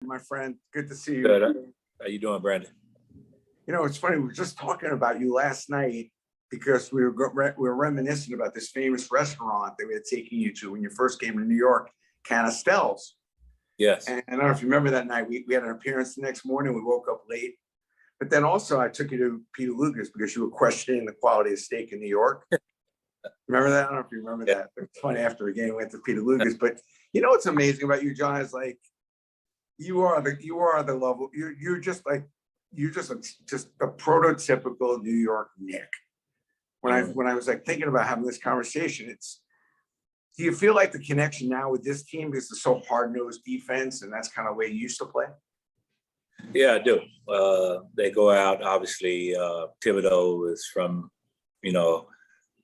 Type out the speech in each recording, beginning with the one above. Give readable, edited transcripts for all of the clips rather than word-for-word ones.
My friend, good to see you. Good. How you doing, Brandon? You know, it's funny. We were just talking about you last night because we were reminiscing about this famous restaurant that we had taken you to when you first came to New York, Canistell's. Yes. And I don't know if you remember that night. We had an appearance the next morning. We woke up late. But then also I took you to Peter Luger's because you were questioning the quality of steak in New York. Remember that? I don't know if you remember that. It's funny, after the game, we went to Peter Luger's. But you know what's amazing about you, John, is like you are the level. You're just like just a prototypical New York Knick. When I was like thinking about having this conversation, do you feel like the connection now with this team because it's so hard-nosed defense and that's kind of the way you used to play? Yeah, I do. They go out, obviously, Thibodeau is from,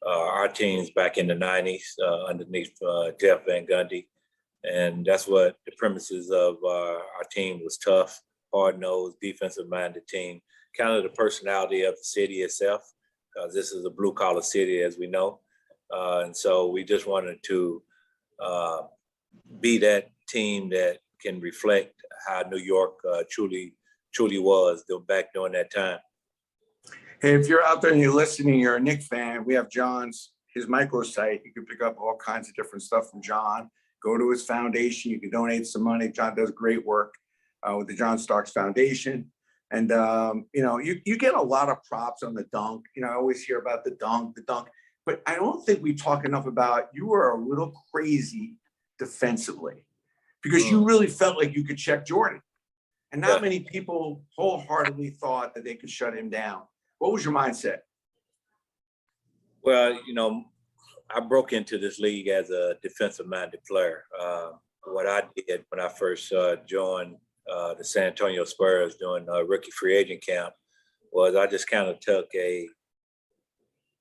our teams back in the 90s underneath Jeff Van Gundy. And that's what the premises of our team was: tough, hard-nosed, defensive-minded team, kind of the personality of the city itself. This is a blue-collar city, as we know. And so we just wanted to be that team that can reflect how New York truly was back during that time. Hey, if you're out there and you're listening, you're a Knick fan, we have his microsite. You can pick up all kinds of different stuff from John. Go to his foundation. You can donate some money. John does great work with the John Starks Foundation. And, you get a lot of props on the dunk. I always hear about the dunk. But I don't think we talk enough about you were a little crazy defensively because you really felt like you could check Jordan. And not many people wholeheartedly thought that they could shut him down. What was your mindset? Well, I broke into this league as a defensive-minded player. What I did when I first joined the San Antonio Spurs during rookie free agent camp was I just kind of took a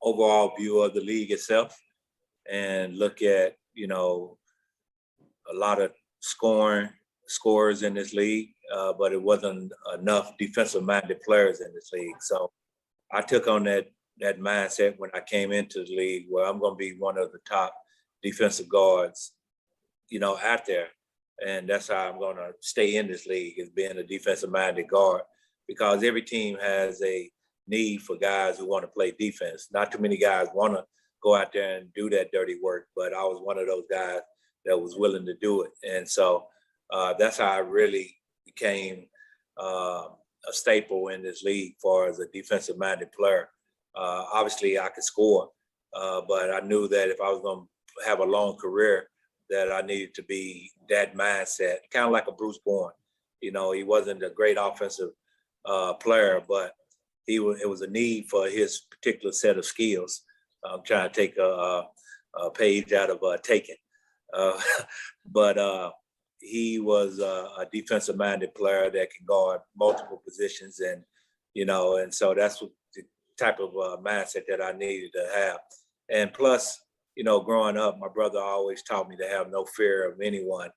overall view of the league itself and look at, a lot of scorers in this league, but it wasn't enough defensive-minded players in this league. So I took on that mindset when I came into the league where I'm going to be one of the top defensive guards, out there. And that's how I'm going to stay in this league, is being a defensive-minded guard, because every team has a need for guys who want to play defense. Not too many guys want to go out there and do that dirty work, but I was one of those guys that was willing to do it. And so that's how I really became a staple in this league as a defensive-minded player. Obviously, I could score, but I knew that if I was going to have a long career, that I needed to be that mindset, kind of like a Bruce Bowen. He wasn't a great offensive player, but it was a need for his particular set of skills. I'm trying to take a page out of Taken. But he was a defensive-minded player that can guard multiple positions, and so that's what the type of mindset that I needed to have. And plus, growing up, my brother always taught me to have no fear of anyone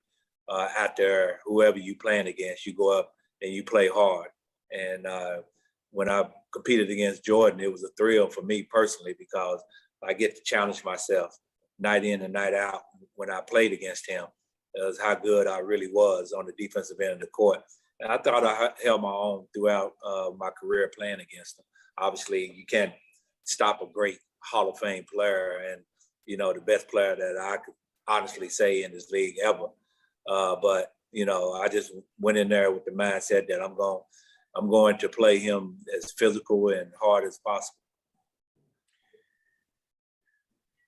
out there. Whoever you playing against, you go up and you play hard. And when I competed against Jordan, it was a thrill for me personally because I get to challenge myself night in and night out when I played against him. It was how good I really was on the defensive end of the court. And I thought I held my own throughout my career playing against him. Obviously, you can't stop a great Hall of Fame player and, the best player that I could honestly say in this league ever. But I just went in there with the mindset that I'm going to play him as physical and hard as possible.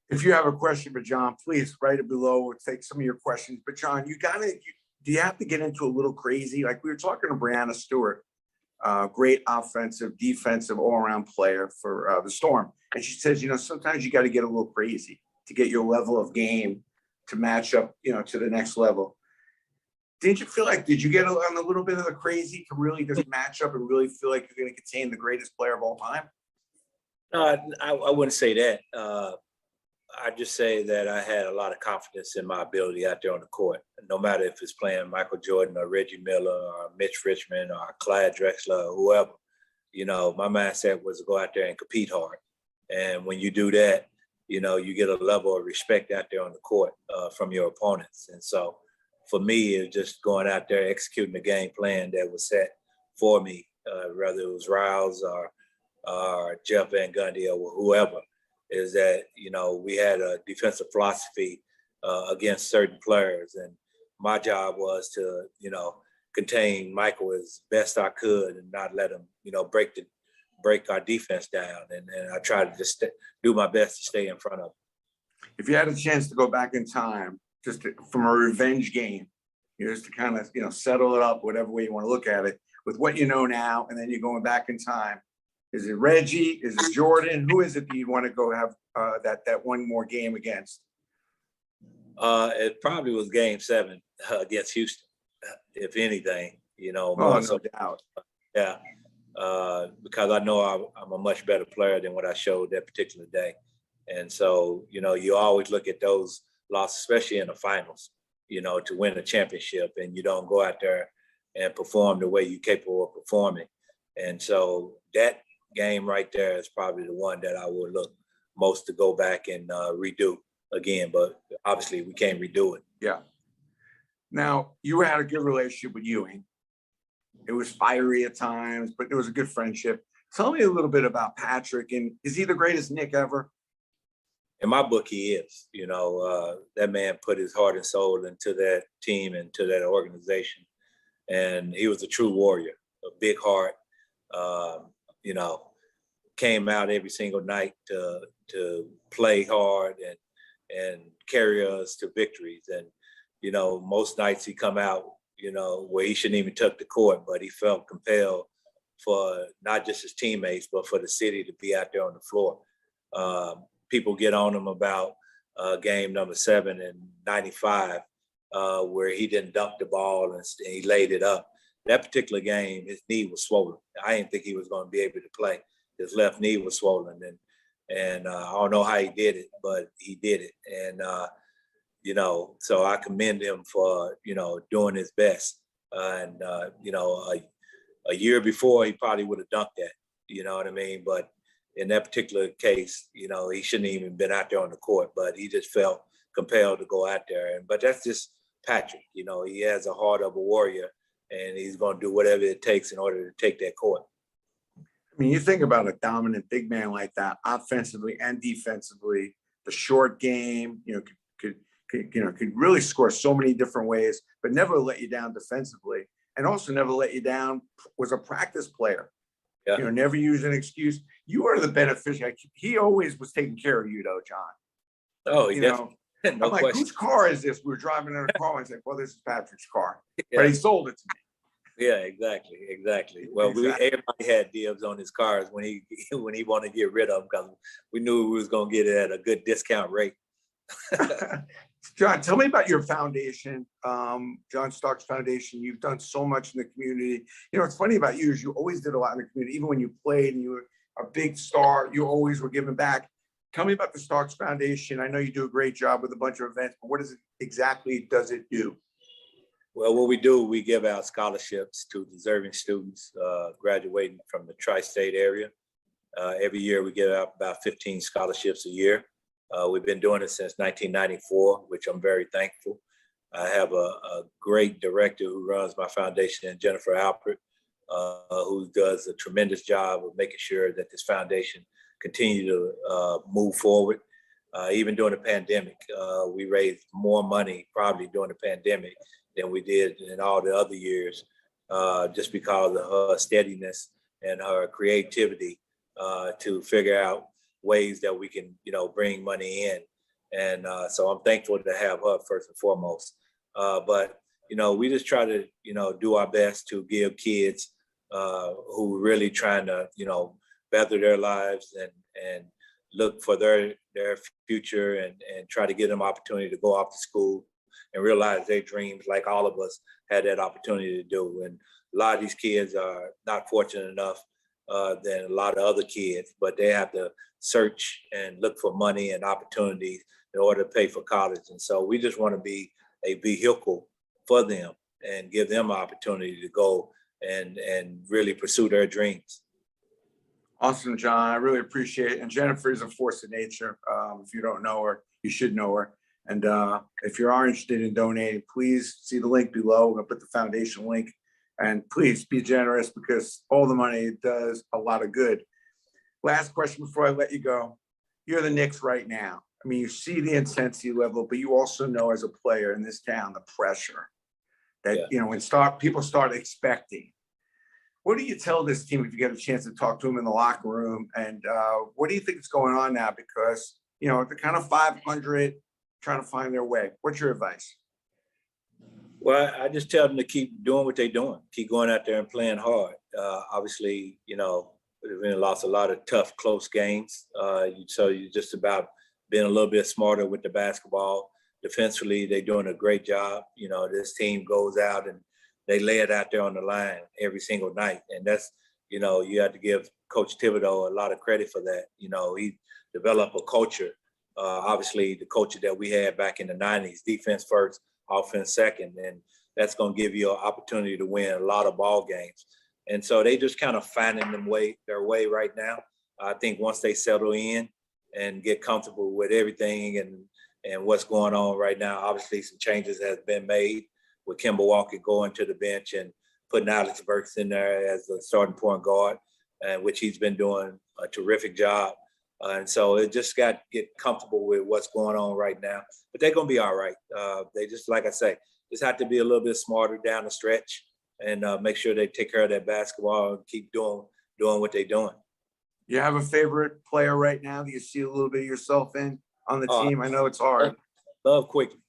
If you have a question for John, please write it below. We'll take some of your questions. But John, do you have to get into a little crazy? Like we were talking to Brianna Stewart, great offensive, defensive, all-around player for the Storm. And she says, sometimes you got to get a little crazy to get your level of game to match up, to the next level. Did you get on a little bit of the crazy to really just match up and really feel like you're going to contain the greatest player of all time? I wouldn't say that. I just say that I had a lot of confidence in my ability out there on the court, no matter if it's playing Michael Jordan or Reggie Miller or Mitch Richmond or Clyde Drexler or whoever. My mindset was to go out there and compete hard. And when you do that, you get a level of respect out there on the court from your opponents. And so for me, it was just going out there, executing the game plan that was set for me, whether it was Riles or Jeff Van Gundy or whoever, is that, we had a defensive philosophy against certain players. And my job was to, contain Michael as best I could and not let him, break our defense down. And I tried to just do my best to stay in front of him. If you had a chance to go back in time, from a revenge game, just to kind of, settle it up, whatever way you want to look at it, with what you know now, and then you're going back in time. Is it Reggie? Is it Jordan? Who is it that you'd want to go have that one more game against? It probably was Game 7 against Houston, if anything. No doubt. Yeah, because I know I'm a much better player than what I showed that particular day. And so, you always look at those losses, especially in the finals, to win a championship, and you don't go out there and perform the way you're capable of performing. And so that game right there is probably the one that I would look most to go back and redo again. But obviously we can't redo it. Yeah. Now, you had a good relationship with Ewing. It was fiery at times, but there was a good friendship. Tell me a little bit about Patrick, and is he the greatest Knick ever? In my book, he is. That man put his heart and soul into that team and to that organization. And he was a true warrior, a big heart, came out every single night to play hard and carry us to victories. And, most nights he come out, where he shouldn't even touch the court, but he felt compelled for not just his teammates, but for the city to be out there on the floor. People get on him about game number 7 in '95, where he didn't dunk the ball and he laid it up. That particular game, his knee was swollen. I didn't think he was going to be able to play. His left knee was swollen, and I don't know how he did it, but he did it. And so I commend him for doing his best. A year before, he probably would have dunked that. You know what I mean? But in that particular case, he shouldn't even been out there on the court, but he just felt compelled to go out there. But that's just Patrick. He has a heart of a warrior, and he's going to do whatever it takes in order to take that court. I mean, you think about a dominant big man like that, offensively and defensively, the short game, could really score so many different ways, but never let you down defensively, and also never let you down. Was a practice player. Yeah. Never use an excuse. You are the beneficiary. He always was taking care of you, though, John. Oh, no I'm like, question. Whose car is this? We were driving in a car and I said, well, this is Patrick's car. Yeah. But he sold it to me. Yeah, exactly. Well, everybody had dibs on his cars when he wanted to get rid of them, because we knew we was going to get it at a good discount rate. John, tell me about your foundation, John Starks Foundation. You've done so much in the community. What's funny about you is you always did a lot in the community. Even when you played and you were a big star, you always were giving back. Tell me about the Starks Foundation. I know you do a great job with a bunch of events, but what exactly does it do? Well, what we do, we give out scholarships to deserving students graduating from the tri-state area. Every year we give out about 15 scholarships a year. We've been doing it since 1994, which I'm very thankful. I have a great director who runs my foundation, Jennifer Alpert, who does a tremendous job of making sure that this foundation continue to move forward. Even during the pandemic, we raised more money probably during the pandemic than we did in all the other years, just because of her steadiness and her creativity to figure out ways that we can, bring money in. And so I'm thankful to have her first and foremost. But, we just try to, do our best to give kids who are really trying to, better their lives and look for their future and try to give them opportunity to go off to school and realize their dreams, like all of us had that opportunity to do. And a lot of these kids are not fortunate enough than a lot of other kids, but they have to search and look for money and opportunities in order to pay for college. And so we just want to be a vehicle for them and give them an opportunity to go and really pursue their dreams. Awesome, John. I really appreciate it. And Jennifer is a force of nature. If you don't know her, you should know her. And if you are interested in donating, please see the link below. We're gonna put the foundation link, and please be generous because all the money does a lot of good. Last question before I let you go. You're the Knicks right now. I mean, you see the intensity level, but you also know as a player in this town, the pressure that, when people start expecting. What do you tell this team if you get a chance to talk to them in the locker room? And what do you think is going on now? Because, they're kind of 500, trying to find their way. What's your advice? Well, I just tell them to keep doing what they're doing, keep going out there and playing hard. Obviously, we've lost a lot of tough, close games. So you just about being a little bit smarter with the basketball. Defensively, they're doing a great job. This team goes out and they lay it out there on the line every single night. And that's, you have to give Coach Thibodeau a lot of credit for that. He developed a culture. Obviously, the culture that we had back in the 90s, defense first, offense second, and that's going to give you an opportunity to win a lot of ball games. And so they just kind of finding their way right now. I think once they settle in and get comfortable with everything and what's going on right now, obviously some changes has been made with Kemba Walker going to the bench and putting Alex Burks in there as the starting point guard, which he's been doing a terrific job. And so it just got to get comfortable with what's going on right now. But they're going to be all right. They just, like I say, just have to be a little bit smarter down the stretch and make sure they take care of that basketball and keep doing what they're doing. You have a favorite player right now that you see a little bit of yourself in on the team? I know it's hard. Love Quickly.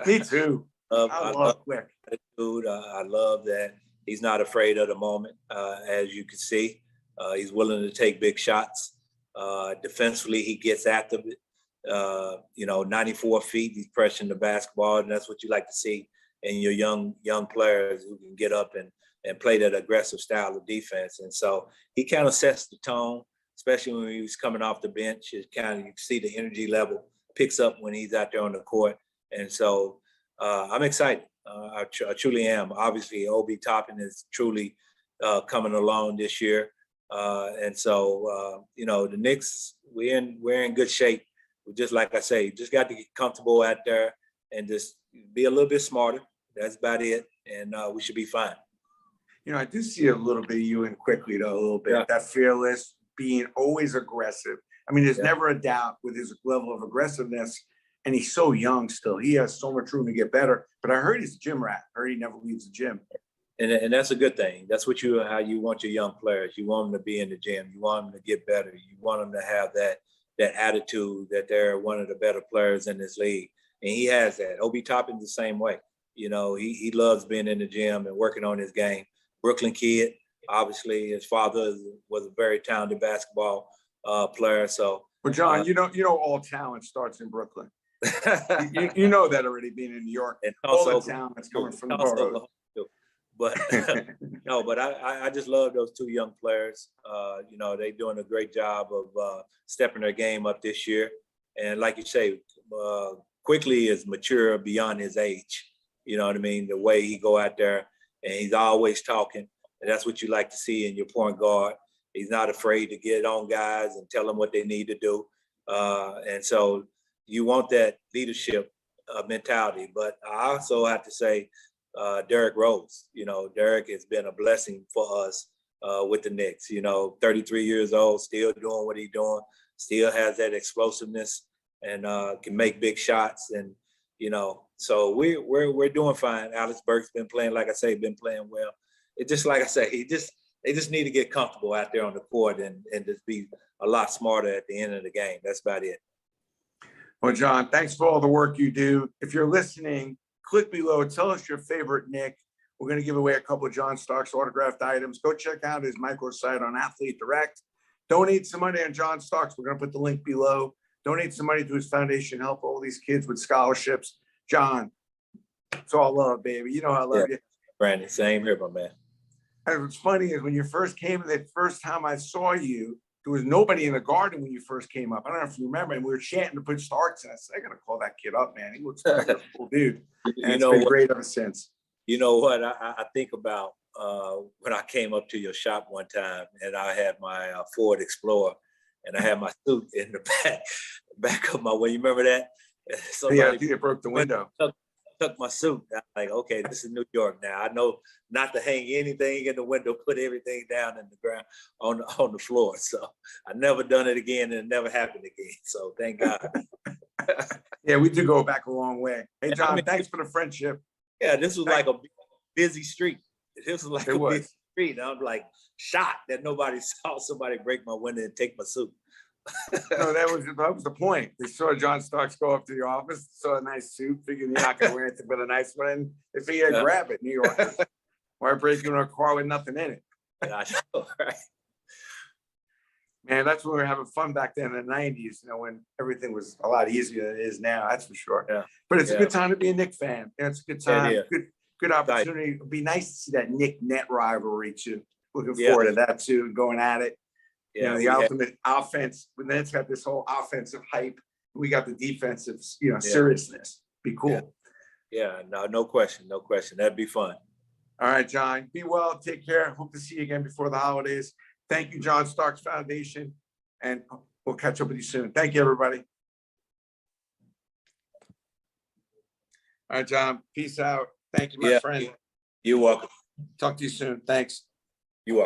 Me too. I love Quick. Attitude. I love that he's not afraid of the moment, as you can see. He's willing to take big shots. Defensively, he gets after it. 94 feet, he's pressing the basketball, and that's what you like to see in your young players who can get up and play that aggressive style of defense. And so he kind of sets the tone, especially when he was coming off the bench. It kind of, you can see the energy level picks up when he's out there on the court. And so I'm excited. I truly am. Obviously, Obi Toppin is truly coming along this year. And so, the Knicks, we're in good shape. We just, like I say, just got to get comfortable out there and just be a little bit smarter. That's about it. And we should be fine. I do see a little bit of you in Quickly, though, a little bit. Yeah. That fearless, being always aggressive. I mean, there's never a doubt with his level of aggressiveness. And he's so young still. He has so much room to get better. But I heard he's a gym rat. I heard he never leaves the gym. And that's a good thing. That's how you want your young players. You want them to be in the gym. You want them to get better. You want them to have that attitude that they're one of the better players in this league. And he has that. Obi Toppin's the same way. He loves being in the gym and working on his game. Brooklyn kid, obviously his father was a very talented basketball player. So, well, John, all talent starts in Brooklyn. you know that already, being in New York. And also, all the talent that's coming from the boroughs. But but I just love those two young players. They're doing a great job of stepping their game up this year. And like you say, Quickly is mature beyond his age. You know what I mean? The way he go out there and he's always talking. And that's what you like to see in your point guard. He's not afraid to get on guys and tell them what they need to do. And so you want that leadership mentality. But I also have to say, Derrick Rose, Derrick has been a blessing for us with the Knicks. 33 years old, still doing what he's doing, still has that explosiveness and can make big shots. And, so we're doing fine. Alex Burks been playing, like I say, been playing well. It just, like I say, they just need to get comfortable out there on the court and just be a lot smarter at the end of the game. That's about it. Well, John, thanks for all the work you do. If you're listening, click below. Tell us your favorite Knick. We're going to give away a couple of John Starks autographed items. Go check out his microsite on Athlete Direct. Donate some money on John Starks. We're going to put the link below. Donate some money to his foundation. Help all these kids with scholarships. John, it's all love, baby. You know I love you. Brandon, same here, my man. And what's funny is when you first came, the first time I saw you, there was nobody in the garden when you first came up. I don't know if you remember, and we were chanting to put Starks in. I said, I got to call that kid up, man. He looks like a cool dude. And it's been great ever since. You know what? I think about when I came up to your shop one time and I had my Ford Explorer and I had my suit in the back of my way. You remember that? Yeah, Somebody it broke the window. took my suit. I'm like, okay, this is New York now. I know not to hang anything in the window, put everything down in the ground on the floor. So I never done it again, and it never happened again. So thank God. Yeah, we do go back a long way. Hey, John, I mean, thanks for the friendship. yeah, this was like a busy street. This was like It a was. busy street. I'm like shocked that nobody saw somebody break my window and take my suit. No, that was the point. They saw John Starks go up to the office, saw a nice suit, figured you're not going to wear anything but a nice one. They figured Yeah. grab it, New York. Why break into a car with nothing in it? I know, right? Man, that's when we were having fun back then in the 90s, when everything was a lot easier than it is now, that's for sure. Yeah. But it's a Yeah. good time to be a Knick fan. It's a good time. Yeah, Good opportunity. It'd be nice to see that Knick net rivalry too. Looking Yeah. forward to that too, going at it. Yeah, The ultimate offense. When then it's got this whole offensive hype. We got the defensive, seriousness. Be cool. Yeah, no question. That'd be fun. All right, John. Be well. Take care. Hope to see you again before the holidays. Thank you, John Starks Foundation. And we'll catch up with you soon. Thank you, everybody. All right, John. Peace out. Thank you, my friend. You're welcome. Talk to you soon. Thanks. You're welcome.